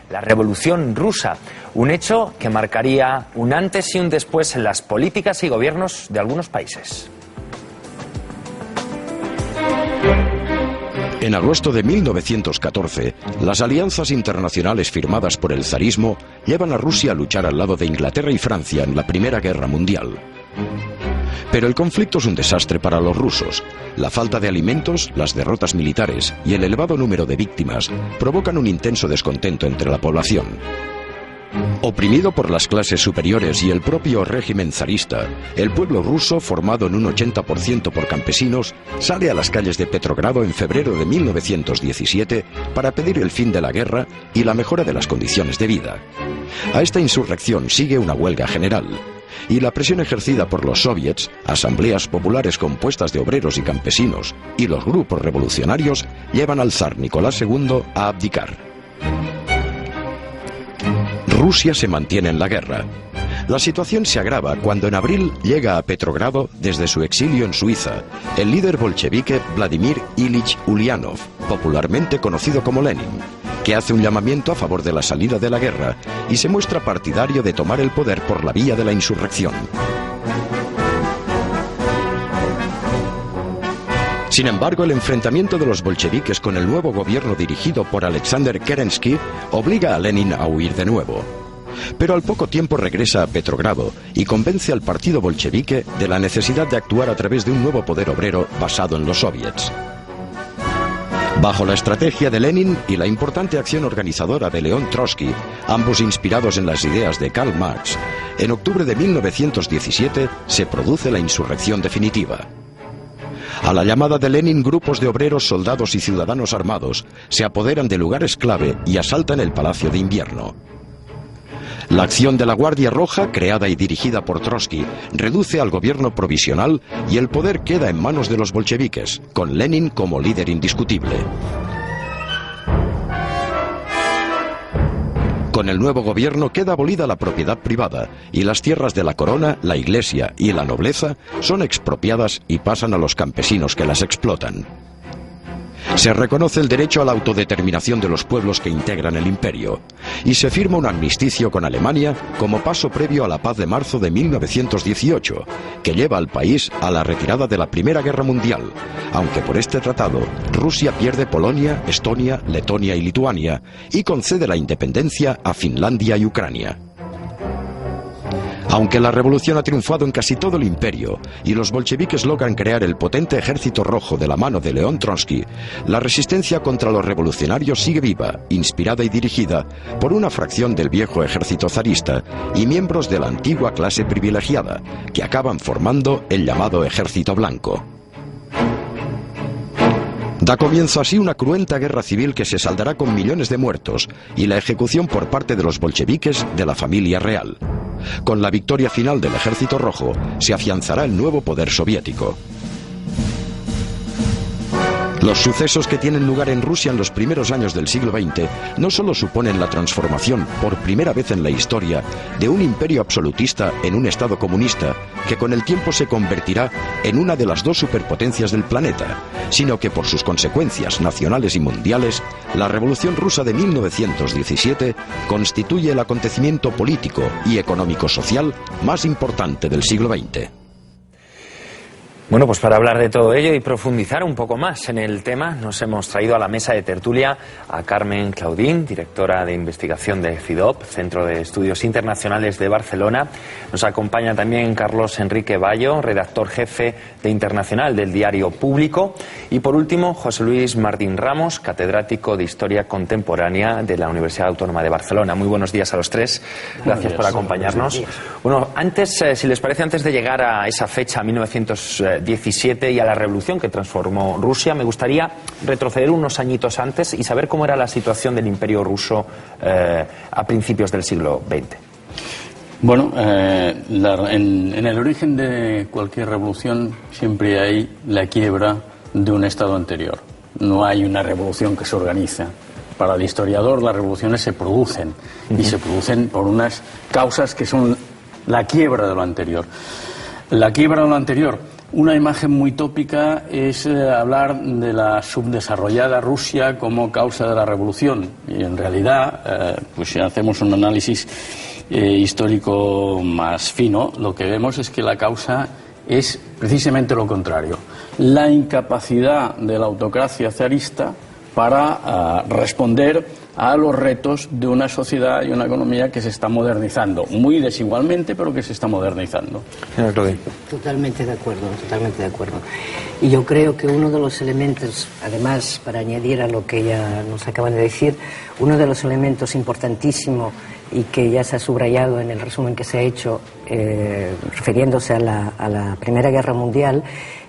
la Revolución Rusa, un hecho que marcaría un antes y un después en las políticas y gobiernos de algunos países. En agosto de 1914, las alianzas internacionales firmadas por el zarismo llevan a Rusia a luchar al lado de Inglaterra y Francia en la Primera Guerra Mundial. Pero el conflicto es un desastre para los rusos. La falta de alimentos, las derrotas militares y el elevado número de víctimas provocan un intenso descontento entre la población. Oprimido por las clases superiores y el propio régimen zarista, el pueblo ruso, formado en un 80% por campesinos, sale a las calles de Petrogrado en febrero de 1917 para pedir el fin de la guerra y la mejora de las condiciones de vida. A esta insurrección sigue una huelga general, y la presión ejercida por los soviets, asambleas populares compuestas de obreros y campesinos, y los grupos revolucionarios llevan al zar Nicolás II a abdicar. Rusia se mantiene en la guerra. La situación se agrava cuando en abril llega a Petrogrado desde su exilio en Suiza el líder bolchevique Vladimir Ilich Ulyanov, popularmente conocido como Lenin, que hace un llamamiento a favor de la salida de la guerra y se muestra partidario de tomar el poder por la vía de la insurrección. Sin embargo, el enfrentamiento de los bolcheviques con el nuevo gobierno dirigido por Alexander Kerensky obliga a Lenin a huir de nuevo. Pero al poco tiempo regresa a Petrogrado y convence al partido bolchevique de la necesidad de actuar a través de un nuevo poder obrero basado en los soviets. Bajo la estrategia de Lenin y la importante acción organizadora de León Trotsky, ambos inspirados en las ideas de Karl Marx, en octubre de 1917 se produce la insurrección definitiva. A la llamada de Lenin, grupos de obreros, soldados y ciudadanos armados se apoderan de lugares clave y asaltan el Palacio de Invierno. La acción de la Guardia Roja, creada y dirigida por Trotsky, reduce al gobierno provisional y el poder queda en manos de los bolcheviques, con Lenin como líder indiscutible. Con el nuevo gobierno queda abolida la propiedad privada y las tierras de la corona, la iglesia y la nobleza son expropiadas y pasan a los campesinos que las explotan. Se reconoce el derecho a la autodeterminación de los pueblos que integran el imperio y se firma un armisticio con Alemania como paso previo a la paz de marzo de 1918, que lleva al país a la retirada de la Primera Guerra Mundial, aunque por este tratado Rusia pierde Polonia, Estonia, Letonia y Lituania y concede la independencia a Finlandia y Ucrania. Aunque la revolución ha triunfado en casi todo el imperio y los bolcheviques logran crear el potente ejército rojo de la mano de León Trotsky, la resistencia contra los revolucionarios sigue viva, inspirada y dirigida por una fracción del viejo ejército zarista y miembros de la antigua clase privilegiada, que acaban formando el llamado Ejército Blanco. Da comienzo así una cruenta guerra civil que se saldará con millones de muertos y la ejecución por parte de los bolcheviques de la familia real. Con la victoria final del Ejército Rojo se afianzará el nuevo poder soviético. Los sucesos que tienen lugar en Rusia en los primeros años del siglo XX no solo suponen la transformación, por primera vez en la historia, de un imperio absolutista en un Estado comunista, que con el tiempo se convertirá en una de las dos superpotencias del planeta, sino que por sus consecuencias nacionales y mundiales, la Revolución Rusa de 1917 constituye el acontecimiento político y económico-social más importante del siglo XX. Bueno, pues para hablar de todo ello y profundizar un poco más en el tema, nos hemos traído a la mesa de tertulia a Carmen Claudín, directora de investigación de CIDOB, Centro de Estudios Internacionales de Barcelona. Nos acompaña también Carlos Enrique Bayo, redactor jefe de Internacional del Diario Público. Y por último, José Luis Martín Ramos, catedrático de Historia Contemporánea de la Universidad Autónoma de Barcelona. Muy buenos días a los tres. Gracias por acompañarnos. Bueno, antes, si les parece, antes de llegar a esa fecha, 1917, y a la revolución que transformó Rusia, me gustaría retroceder unos añitos antes y saber cómo era la situación del Imperio ruso a principios del siglo XX. Bueno, en el origen de cualquier revolución siempre hay la quiebra de un estado anterior. No hay una revolución que se organiza. Para el historiador, las revoluciones se producen y se producen por unas causas que son la quiebra de lo anterior. La quiebra de lo anterior Una imagen muy tópica es hablar de la subdesarrollada Rusia como causa de la revolución. Y en realidad, pues si hacemos un análisis histórico más fino, lo que vemos es que la causa es precisamente lo contrario. La incapacidad de la autocracia zarista para responder a los retos de una sociedad y una economía que se está modernizando, muy desigualmente, pero que se está modernizando. Totalmente de acuerdo, totalmente de acuerdo. Y yo creo que uno de los elementos, además, para añadir a lo que ya nos acaban de decir, uno de los elementos importantísimos y que ya se ha subrayado en el resumen que se ha hecho refiriéndose a la Primera Guerra Mundial,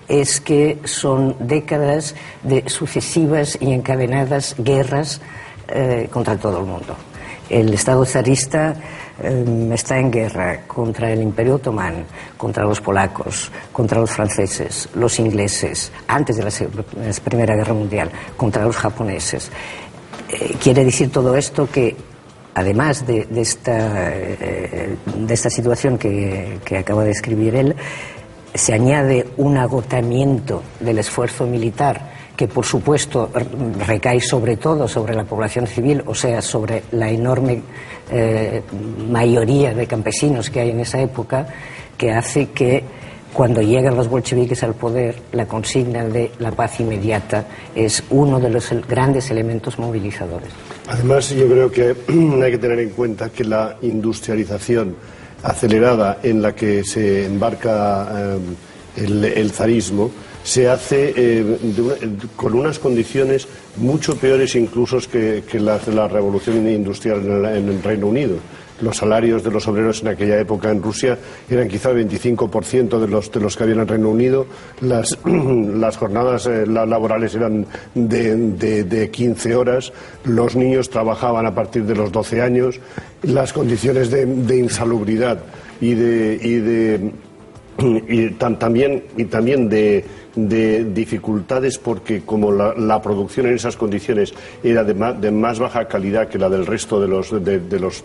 es que son décadas de sucesivas y encadenadas guerras contra todo el mundo. El Estado zarista está en guerra contra el Imperio Otomán, contra los polacos, contra los franceses, los ingleses, antes de la Primera Guerra Mundial, contra los japoneses. Quiere decir todo esto que, además de esta situación que acaba de escribir él, se añade un agotamiento del esfuerzo militar que por supuesto recae sobre todo sobre la población civil, o sea, sobre la enorme mayoría de campesinos que hay en esa época, que hace que cuando llegan los bolcheviques al poder, la consigna de la paz inmediata es uno de los grandes elementos movilizadores. Además, yo creo que hay que tener en cuenta que la industrialización acelerada en la que se embarca el zarismo se hace con unas condiciones mucho peores incluso que las de la revolución industrial en el Reino Unido. Los salarios de los obreros en aquella época en Rusia eran quizá el 25% de los que había en el Reino Unido. Las jornadas laborales eran de 15 horas. Los niños trabajaban a partir de los 12 años. Las condiciones de insalubridad también de dificultades, porque como la producción en esas condiciones era de más baja calidad que la del resto de los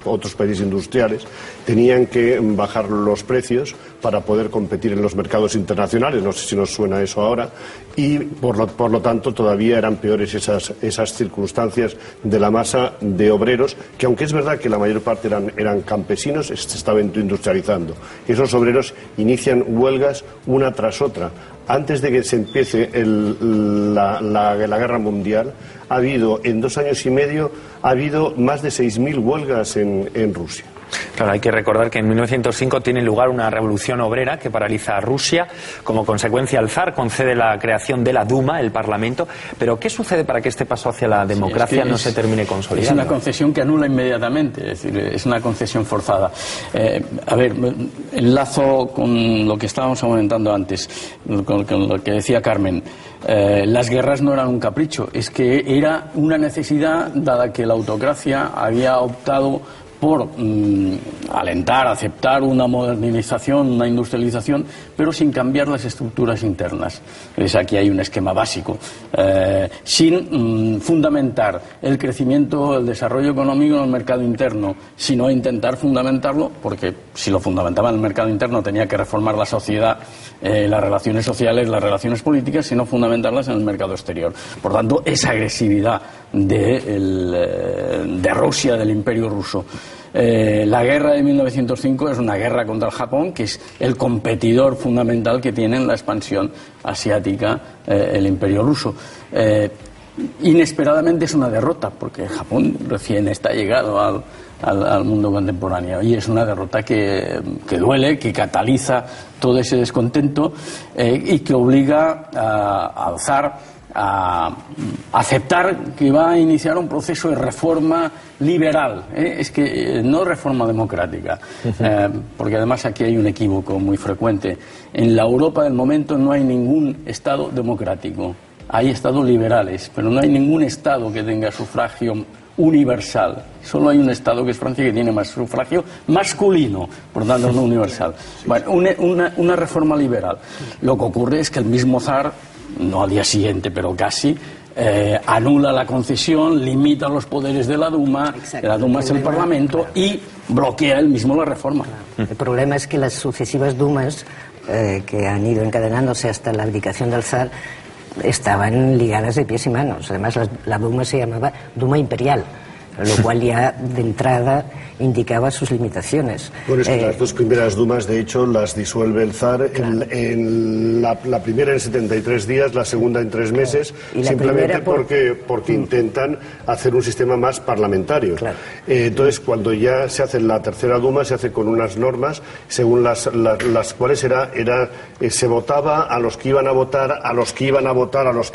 otros países industriales, tenían que bajar los precios para poder competir en los mercados internacionales. No sé si nos suena eso ahora, y por lo tanto todavía eran peores esas circunstancias de la masa de obreros, que aunque es verdad que la mayor parte eran campesinos, se estaba industrializando. Esos obreros inician huelgas una tras otra. Antes de que se empiece la guerra mundial, ha habido en 2 años y medio más de 6.000 huelgas en Rusia. Claro, hay que recordar que en 1905 tiene lugar una revolución obrera que paraliza a Rusia. Como consecuencia, el zar concede la creación de la Duma, el Parlamento. Pero ¿qué sucede para que este paso hacia la democracia no se termine consolidando? Es una concesión que anula inmediatamente, es decir, es una concesión forzada. A ver, enlazo con lo que estábamos comentando antes, con lo que decía Carmen. Las guerras no eran un capricho, es que era una necesidad, dada que la autocracia había optado por alentar, aceptar una modernización, una industrialización, pero sin cambiar las estructuras internas. Entonces aquí hay un esquema básico. Sin fundamentar el crecimiento, el desarrollo económico en el mercado interno, sino intentar fundamentarlo, porque si lo fundamentaba en el mercado interno tenía que reformar la sociedad, las relaciones sociales, las relaciones políticas, sino fundamentarlas en el mercado exterior. Por tanto, esa agresividad de Rusia, del Imperio ruso. La guerra de 1905 es una guerra contra el Japón, que es el competidor fundamental que tiene en la expansión asiática el Imperio ruso. Inesperadamente es una derrota, porque Japón recién está llegado al mundo contemporáneo, y es una derrota que duele, que cataliza todo ese descontento y que obliga al zar a aceptar que va a iniciar un proceso de reforma liberal, es que no reforma democrática, porque además aquí hay un equívoco muy frecuente. En la Europa del momento no hay ningún Estado democrático, hay Estados liberales, pero no hay ningún Estado que tenga sufragio universal. Solo hay un Estado, que es Francia, que tiene más sufragio masculino, por tanto no universal. Bueno, una reforma liberal. Lo que ocurre es que el mismo zar, no al día siguiente, pero casi, anula la concesión, limita los poderes de la Duma. Exacto. La Duma es el Parlamento, y bloquea él mismo la reforma. El problema es que las sucesivas Dumas que han ido encadenándose hasta la abdicación del zar estaban ligadas de pies y manos. Además, la Duma se llamaba Duma Imperial, lo cual ya de entrada indicaba sus limitaciones. Bueno, es que las dos primeras Dumas, de hecho, las disuelve el zar, claro. La primera en 73 días, la segunda en 3 meses, simplemente porque intentan hacer un sistema más parlamentario. Claro. Entonces, cuando ya se hace la tercera Duma, se hace con unas normas según las cuales se votaba a los que iban a votar, a los que iban a votar, a los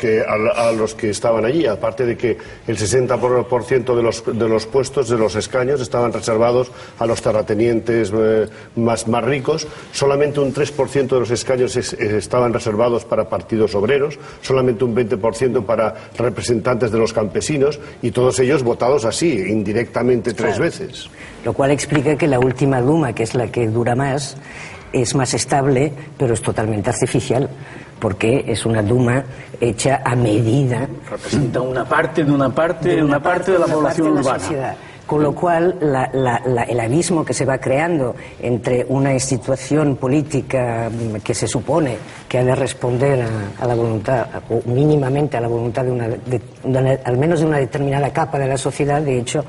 que estaban allí, aparte de que el 60% de los puestos, de los escaños, estaban reservados a los terratenientes más ricos. Solamente un 3% de los escaños estaban reservados para partidos obreros, solamente un 20% para representantes de los campesinos, y todos ellos votados así, indirectamente, 3 veces. Lo cual explica que la última Duma, que es la que dura más, es más estable, pero es totalmente artificial, porque es una Duma hecha a medida. Representa una parte de la población urbana. Con lo cual, el abismo que se va creando entre una institución política que se supone que ha de responder a la voluntad, o mínimamente a la voluntad al menos de una determinada capa de la sociedad, de hecho,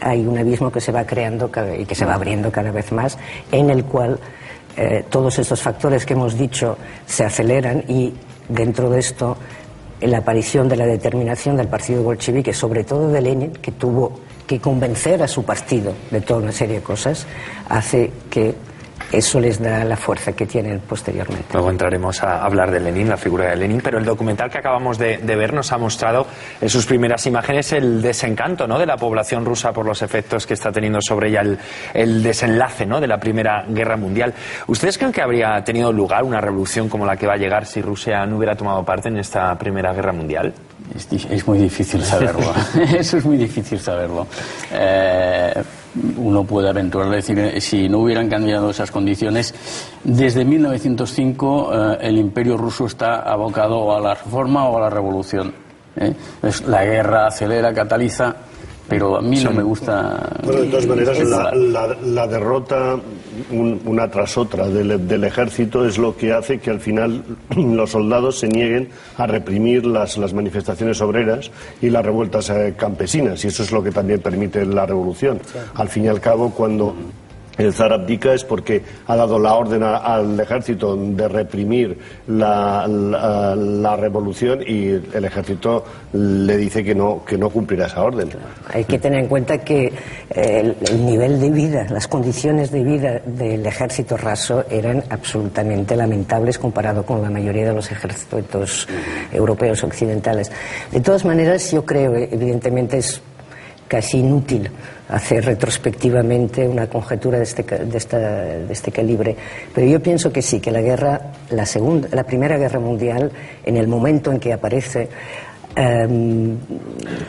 hay un abismo que se va creando y que se va abriendo cada vez más, en el cual todos estos factores que hemos dicho se aceleran, y dentro de esto la aparición de la determinación del partido bolchevique, sobre todo de Lenin, que tuvo que convencer a su partido de toda una serie de cosas, hace que eso les da la fuerza que tienen posteriormente. Luego entraremos a hablar de Lenin, la figura de Lenin, pero el documental que acabamos de ver nos ha mostrado en sus primeras imágenes el desencanto, ¿no?, de la población rusa por los efectos que está teniendo sobre ella el desenlace, ¿no?, de la Primera Guerra Mundial. ¿Ustedes creen que habría tenido lugar una revolución como la que va a llegar si Rusia no hubiera tomado parte en esta Primera Guerra Mundial? Es muy difícil saberlo. Eso es muy difícil saberlo. Uno puede aventurar decir, si no hubieran cambiado esas condiciones, desde 1905 el imperio ruso está abocado a la reforma o a la revolución. La guerra acelera, cataliza, pero a mí no me gusta. Bueno, de todas maneras, la derrota una tras otra del ejército es lo que hace que al final los soldados se nieguen a reprimir las manifestaciones obreras y las revueltas campesinas, y eso es lo que también permite la revolución. Al fin y al cabo, cuando el zar abdica es porque ha dado la orden al ejército de reprimir la revolución, y el ejército le dice que no cumplirá esa orden. Hay que tener en cuenta que el nivel de vida, las condiciones de vida del ejército raso eran absolutamente lamentables comparado con la mayoría de los ejércitos europeos occidentales. De todas maneras, yo creo, evidentemente es casi inútil hacer retrospectivamente una conjetura de este calibre, pero yo pienso que sí, que la Primera Guerra Mundial, en el momento en que aparece,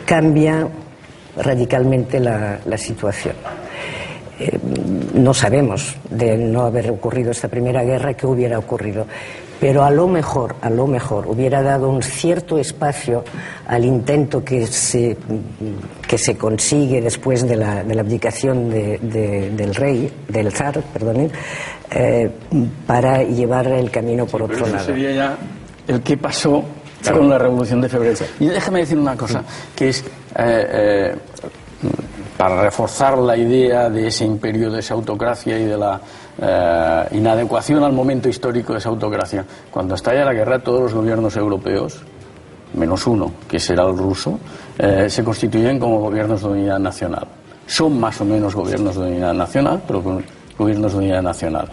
cambia radicalmente la situación. No sabemos, de no haber ocurrido esta Primera Guerra, qué hubiera ocurrido, pero a lo mejor hubiera dado un cierto espacio al intento que se consigue después de la abdicación del zar, para llevar el camino por otro lado. Sería ya el que pasó con la Revolución de Febrero. Y déjame decir una cosa, que es para reforzar la idea de ese imperio, de esa autocracia y de la inadecuación al momento histórico de esa autocracia. Cuando estalla la guerra, todos los gobiernos europeos, menos uno, que será el ruso, se constituyen como gobiernos de unidad nacional. Son más o menos gobiernos de unidad nacional, pero gobiernos de unidad nacional.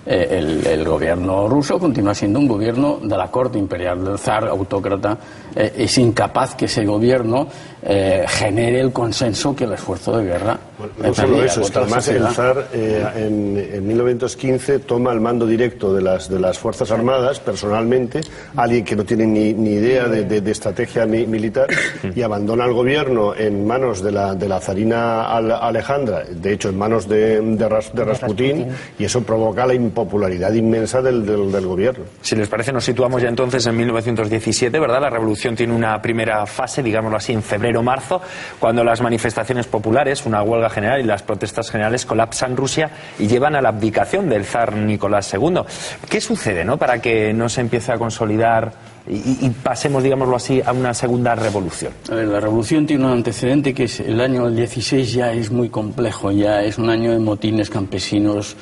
El gobierno ruso continúa siendo un gobierno de la corte imperial del zar, autócrata. Es incapaz que ese gobierno genere el consenso que el esfuerzo de guerra. No solo eso, es que además el zar en 1915 toma el mando directo de las Fuerzas Armadas personalmente, alguien que no tiene ni idea de estrategia militar, y abandona el gobierno en manos de la zarina Alejandra, de hecho en manos de Rasputín, y eso provoca la impopularidad inmensa del gobierno. Si les parece, nos situamos ya entonces en 1917, ¿verdad? La revolución tiene una primera fase, digámoslo así, en febrero febrero-marzo, cuando las manifestaciones populares, una huelga general y las protestas generales colapsan Rusia y llevan a la abdicación del zar Nicolás II. ¿Qué sucede, no, para que no se empiece a consolidar y pasemos, digámoslo así, a una segunda revolución? A ver, la revolución tiene un antecedente que es el año 16, ya es muy complejo, ya es un año de motines campesinos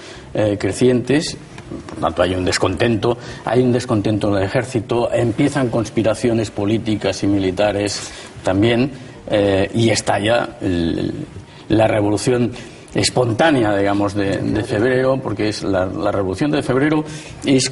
crecientes. Por tanto, hay un descontento en el ejército, empiezan conspiraciones políticas y militares también, y estalla la revolución espontánea, digamos, de febrero, porque es la revolución de febrero es